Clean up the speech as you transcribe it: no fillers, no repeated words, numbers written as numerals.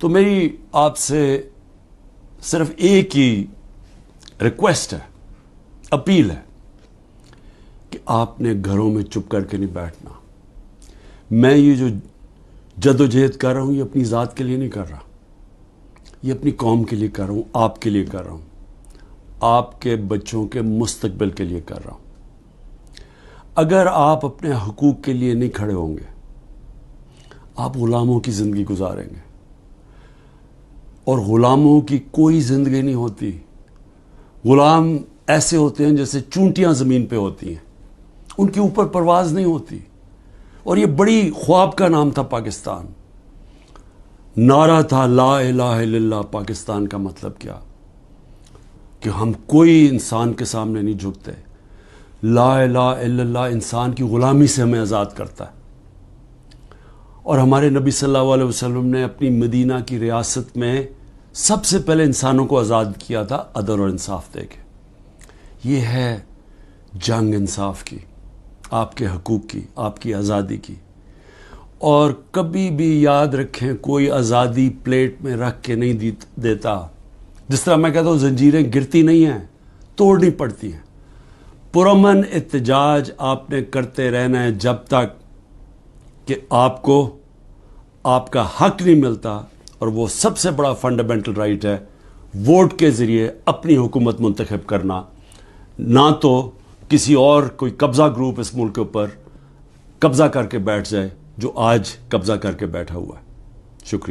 تو میری آپ سے صرف ایک ہی ریکویسٹ ہے، اپیل ہے کہ آپ نے گھروں میں چپ کر کے نہیں بیٹھنا۔ میں یہ جو جدوجہد کر رہا ہوں یہ اپنی ذات کے لیے نہیں کر رہا، یہ اپنی قوم کے لیے کر رہا ہوں، آپ کے لیے کر رہا ہوں، آپ کے بچوں کے مستقبل کے لیے کر رہا ہوں۔ اگر آپ اپنے حقوق کے لیے نہیں کھڑے ہوں گے، آپ غلاموں کی زندگی گزاریں گے، اور غلاموں کی کوئی زندگی نہیں ہوتی۔ غلام ایسے ہوتے ہیں جیسے چونٹیاں زمین پہ ہوتی ہیں، ان کے اوپر پرواز نہیں ہوتی۔ اور یہ بڑی خواب کا نام تھا پاکستان، نعرہ تھا لا الہ الا اللہ۔ پاکستان کا مطلب کیا کہ ہم کوئی انسان کے سامنے نہیں جھکتے۔ لا الہ الا اللہ انسان کی غلامی سے ہمیں آزاد کرتا ہے۔ اور ہمارے نبی صلی اللہ علیہ وسلم نے اپنی مدینہ کی ریاست میں سب سے پہلے انسانوں کو آزاد کیا تھا عدل اور انصاف دے کے۔ یہ ہے جنگ انصاف کی، آپ کے حقوق کی، آپ کی آزادی کی۔ اور کبھی بھی یاد رکھیں، کوئی آزادی پلیٹ میں رکھ کے نہیں دیتا۔ جس طرح میں کہتا ہوں زنجیریں گرتی نہیں ہیں، توڑنی پڑتی ہیں۔ پرامن احتجاج آپ نے کرتے رہنا ہے جب تک کہ آپ کو آپ کا حق نہیں ملتا۔ اور وہ سب سے بڑا فنڈامنٹل رائٹ ہے ووٹ کے ذریعے اپنی حکومت منتخب کرنا، نہ تو کسی اور کوئی قبضہ گروپ اس ملک کے اوپر قبضہ کر کے بیٹھ جائے جو آج قبضہ کر کے بیٹھا ہوا ہے۔ شکریہ۔